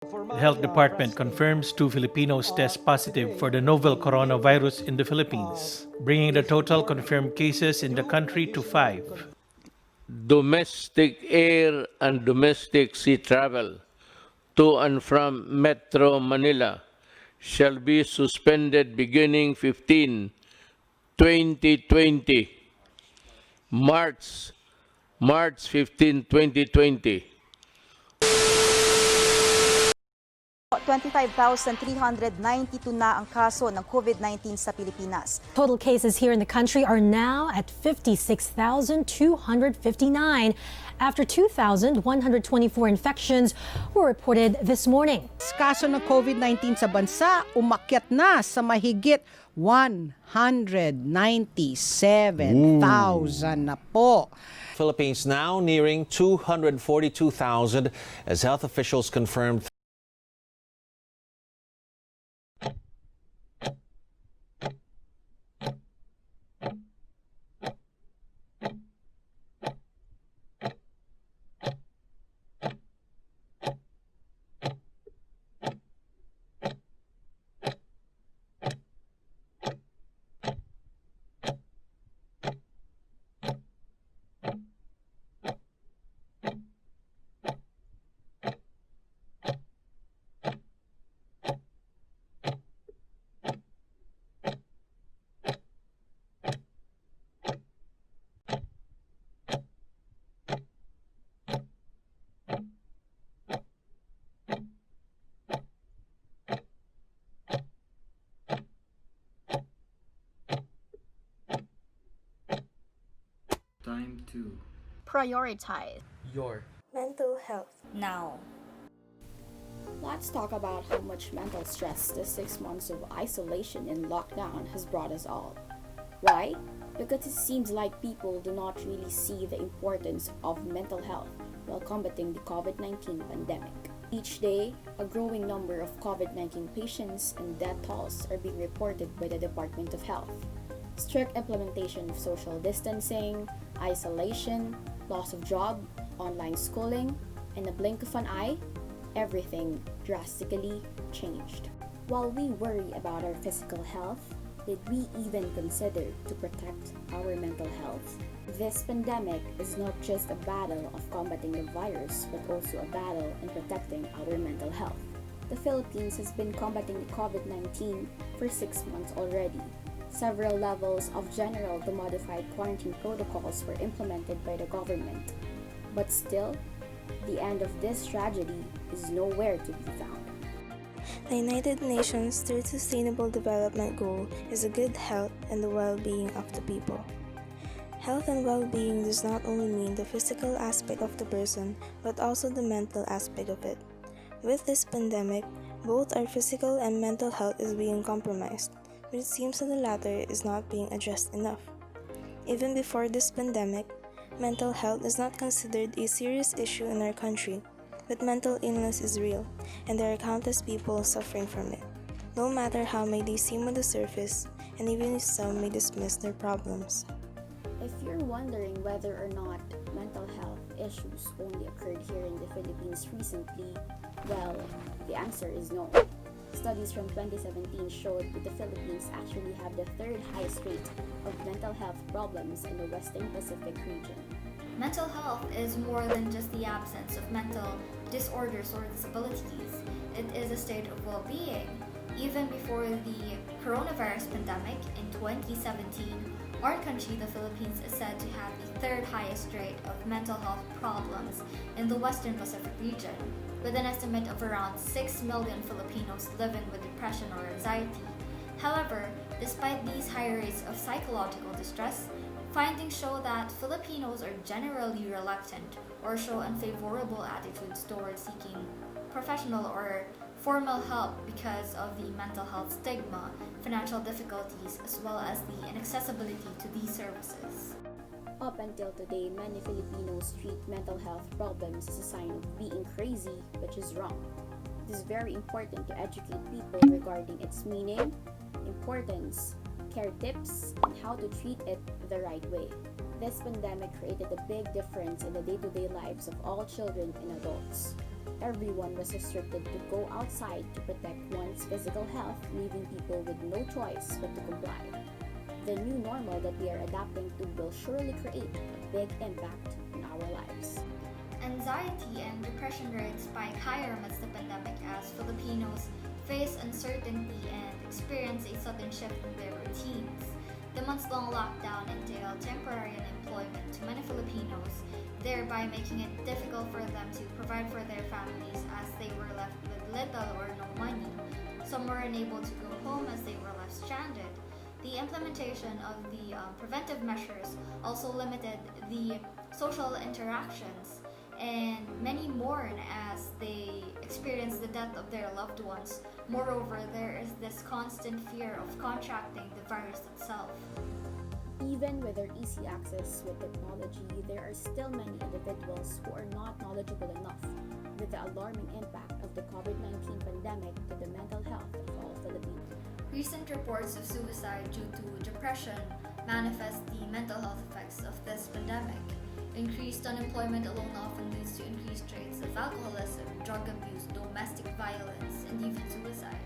The health department confirms 2 Filipinos test positive for the novel coronavirus in the Philippines, bringing the total confirmed cases in the country to 5. Domestic air and domestic sea travel to and from Metro Manila shall be suspended beginning 15/2020, March 15, 2020. 25,392 na ang kaso ng COVID-19 sa Pilipinas. Total cases here in the country are now at 56,259 after 2,124 infections were reported this morning. Kaso ng COVID-19 sa bansa umakyat na sa mahigit 197,000 na po. Philippines now nearing 242,000 as health officials confirmed Time to prioritize your mental health now. Let's talk about how much mental stress the 6 months of isolation and lockdown has brought us all. Why? Because it seems like people do not really see the importance of mental health while combating the COVID-19 pandemic. Each day, a growing number of COVID-19 patients and death tolls are being reported by the Department of Health. Strict implementation of social distancing, isolation, loss of job, online schooling, and a blink of an eye, everything drastically changed. While we worry about our physical health, did we even consider to protect our mental health? This pandemic is not just a battle of combating the virus, but also a battle in protecting our mental health. The Philippines has been combating the COVID-19 for 6 months already. Several levels of general to modified quarantine protocols were implemented by the government. But still, the end of this tragedy is nowhere to be found. The United Nations' third Sustainable Development Goal is the good health and the well-being of the people. Health and well-being does not only mean the physical aspect of the person, but also the mental aspect of it. With this pandemic, both our physical and mental health is being compromised, but it seems that the latter is not being addressed enough. Even before this pandemic, mental health is not considered a serious issue in our country, but mental illness is real, and there are countless people suffering from it, no matter how may they seem on the surface, and even if some may dismiss their problems. If you're wondering whether or not mental health issues only occurred here in the Philippines recently, well, the answer is no. Studies from 2017 showed that the Philippines actually have the third highest rate of mental health problems in the Western Pacific region. Mental health is more than just the absence of mental disorders or disabilities. It is a state of well-being. Even before the coronavirus pandemic in 2017, our country, the Philippines, is said to have the third highest rate of mental health problems in the Western Pacific region, with an estimate of around 6 million Filipinos living with depression or anxiety. However, despite these high rates of psychological distress, findings show that Filipinos are generally reluctant or show unfavorable attitudes towards seeking professional or formal help because of the mental health stigma, financial difficulties, as well as the inaccessibility to these services. Up until today, many Filipinos treat mental health problems as a sign of being crazy, which is wrong. It is very important to educate people regarding its meaning, importance, care tips, and how to treat it the right way. This pandemic created a big difference in the day-to-day lives of all children and adults. everyone was restricted to go outside to protect one's physical health, leaving people with no choice but to comply. The new normal that we are adapting to will surely create a big impact in our lives. Anxiety and depression rates spike higher amidst the pandemic as Filipinos face uncertainty and experience a sudden shift in their routines. The months-long lockdown entailed temporary unemployment to many Filipinos, thereby making it difficult for them to provide for their families as they were left with little or no money. Some were unable to go home as they were left stranded. The implementation of the preventive measures also limited the social interactions, and many mourn as they experience the death of their loved ones. Moreover, there is this constant fear of contracting the virus itself. Even with their easy access with technology, there are still many individuals who are not knowledgeable enough with the alarming impact of the COVID-19 pandemic to the mental health of all Filipinos. Recent reports of suicide due to depression manifest the mental health effects of this pandemic. Increased unemployment alone often leads to increased rates of alcoholism, drug abuse, domestic violence, and even suicide.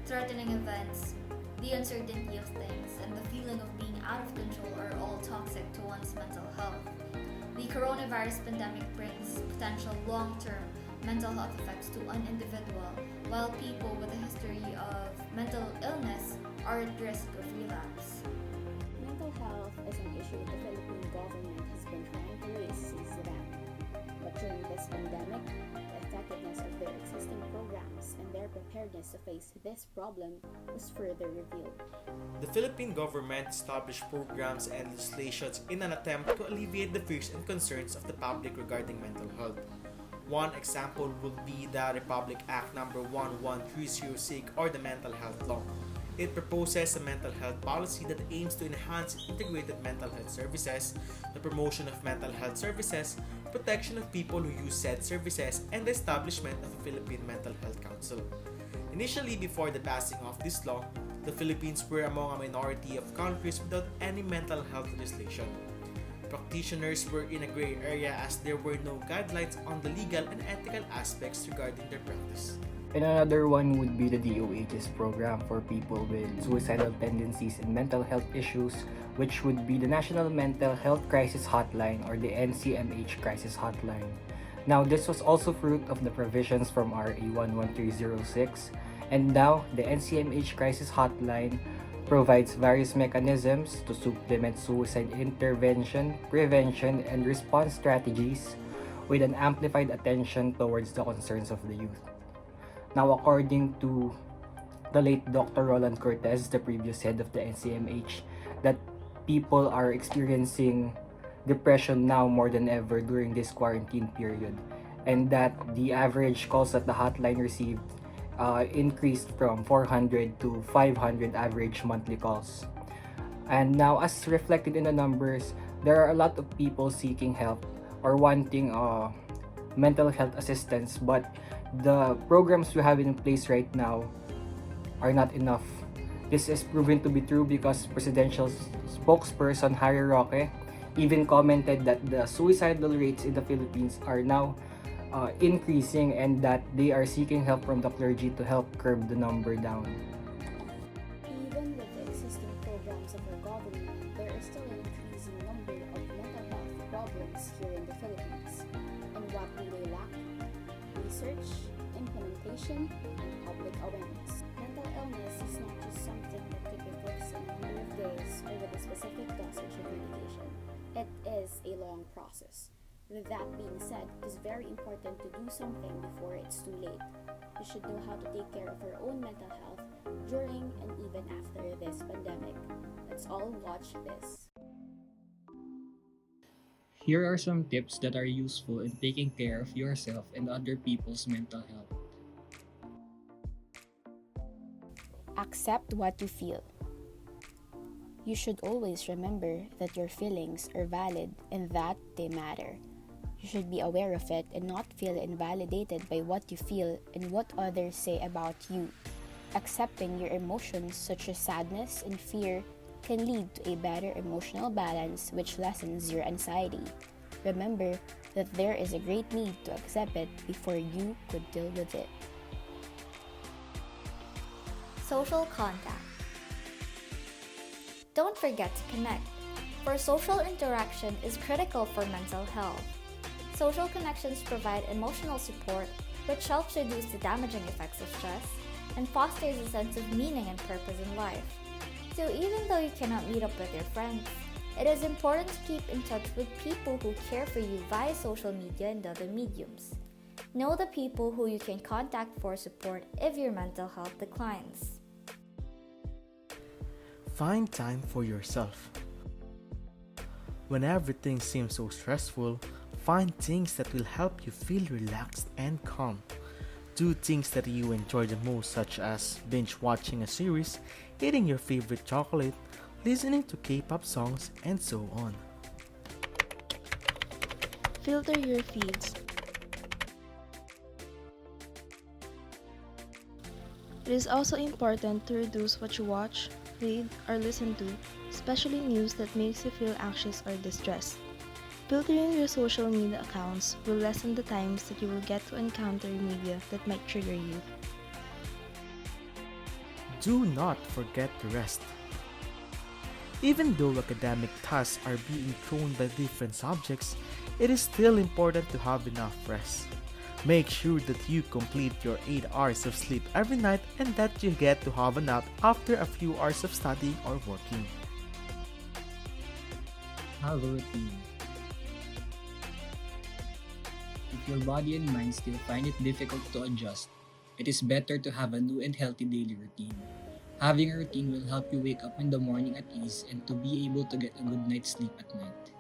Threatening events, the uncertainty of things, and the feeling of being out of control are all toxic to one's mental health. The coronavirus pandemic brings potential long-term mental health effects to an individual, while people with a history of mental illness are at risk of relapse. Mental health is an issue the Philippine government has been trying to raise since the ban. But during this pandemic, the effectiveness of their existing programs and their preparedness to face this problem was further revealed. The Philippine government established programs and legislations in an attempt to alleviate the fears and concerns of the public regarding mental health. One example would be the Republic Act No. 11306 or the Mental Health Law. It proposes a mental health policy that aims to enhance integrated mental health services, the promotion of mental health services, protection of people who use said services, and the establishment of a Philippine Mental Health Council. Initially, before the passing of this law, the Philippines were among a minority of countries without any mental health legislation. Practitioners were in a gray area as there were no guidelines on the legal and ethical aspects regarding their practice. And another one would be the DOH's program for people with suicidal tendencies and mental health issues, which would be the National Mental Health Crisis Hotline or the NCMH Crisis Hotline. Now, this was also fruit of the provisions from RA 11306, and now the NCMH Crisis Hotline provides various mechanisms to supplement suicide intervention, prevention, and response strategies with an amplified attention towards the concerns of the youth. Now, according to the late Dr. Roland Cortez, the previous head of the NCMH, that people are experiencing depression now more than ever during this quarantine period, and that the average calls that the hotline received increased from 400 to 500 average monthly calls. And now, as reflected in the numbers, there are a lot of people seeking help or wanting mental health assistance, but the programs we have in place right now are not enough. This is proven to be true because presidential spokesperson Harry Roque even commented that the suicidal rates in the Philippines are now increasing and that they are seeking help from the clergy to help curb the number down. Even with the existing programs of our government, there is still an increasing number of mental health problems here in the Philippines. And what do they lack? Research, implementation, and public awareness. Mental illness is not just something that could be fixed in a number of days or with a specific dosage of medication. It is a long process. With that being said, it is very important to do something before it's too late. We should know how to take care of our own mental health during and even after this pandemic. Let's all watch this. Here are some tips that are useful in taking care of yourself and other people's mental health. Accept what you feel. You should always remember that your feelings are valid and that they matter. You should be aware of it and not feel invalidated by what you feel and what others say about you. Accepting your emotions such as sadness and fear can lead to a better emotional balance which lessens your anxiety. Remember, that there is a great need to accept it before you could deal with it. Social contact. Don't forget to connect, for social interaction is critical for mental health. Social connections provide emotional support, which helps reduce the damaging effects of stress and fosters a sense of meaning and purpose in life. So even though you cannot meet up with your friends, it is important to keep in touch with people who care for you via social media and other mediums. Know the people who you can contact for support if your mental health declines. Find time for yourself. When everything seems so stressful, find things that will help you feel relaxed and calm. Do things that you enjoy the most, such as binge watching a series, eating your favorite chocolate, listening to K-pop songs, and so on. Filter your feeds. It is also important to reduce what you watch, read, or listen to, especially news that makes you feel anxious or distressed. Filtering your social media accounts will lessen the times that you will get to encounter media that might trigger you. Do not forget to rest. Even though academic tasks are being thrown by different subjects, it is still important to have enough rest. Make sure that you complete your 8 hours of sleep every night and that you get to have a nap after a few hours of studying or working. Have a routine. If your body and mind still find it difficult to adjust, it is better to have a new and healthy daily routine. Having a routine will help you wake up in the morning at ease and to be able to get a good night's sleep at night.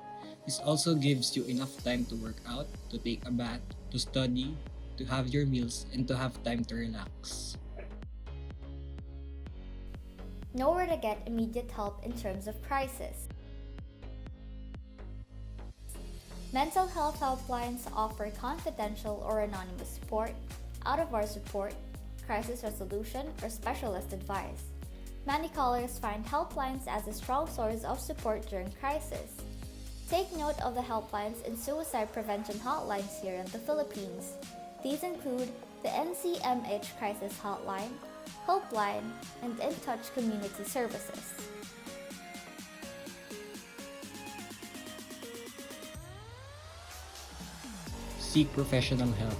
This also gives you enough time to work out, to take a bath, to study, to have your meals, and to have time to relax. Know where to get immediate help in terms of crisis. Mental health helplines offer confidential or anonymous support, out-of-hours support, crisis resolution, or specialist advice. Many callers find helplines as a strong source of support during crisis. Take note of the helplines and suicide prevention hotlines here in the Philippines. These include the NCMH Crisis Hotline, Helpline, and In Touch Community Services. Seek professional help.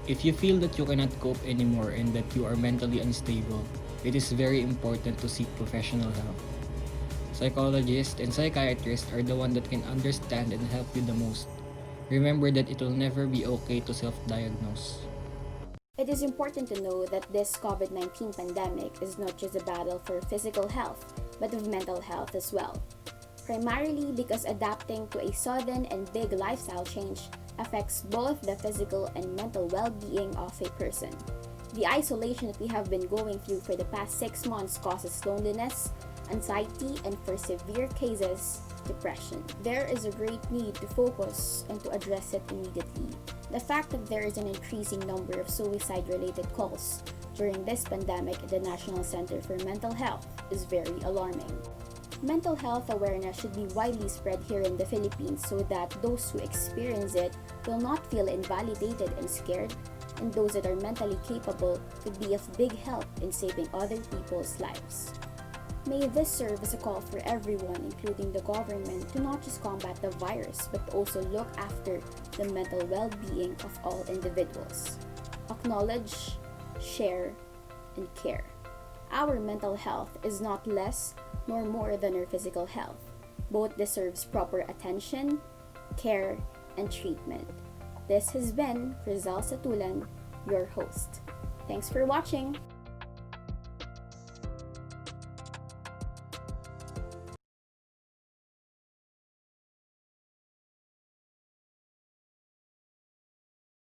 If you feel that you cannot cope anymore and that you are mentally unstable, it is very important to seek professional help. Psychologists and psychiatrists are the ones that can understand and help you the most. Remember that it will never be okay to self-diagnose. It is important to know that this COVID-19 pandemic is not just a battle for physical health, but of mental health as well. Primarily because adapting to a sudden and big lifestyle change affects both the physical and mental well-being of a person. The isolation that we have been going through for the past 6 months causes loneliness, anxiety, and for severe cases, depression. There is a great need to focus and to address it immediately. The fact that there is an increasing number of suicide-related calls during this pandemic at the National Center for Mental Health is very alarming. Mental health awareness should be widely spread here in the Philippines so that those who experience it will not feel invalidated and scared, and those that are mentally capable could be of big help in saving other people's lives. May this serve as a call for everyone, including the government, to not just combat the virus, but also look after the mental well-being of all individuals. Acknowledge, share, and care. Our mental health is not less nor more than our physical health. Both deserves proper attention, care, and treatment. This has been Rizal Satulan, your host. Thanks for watching!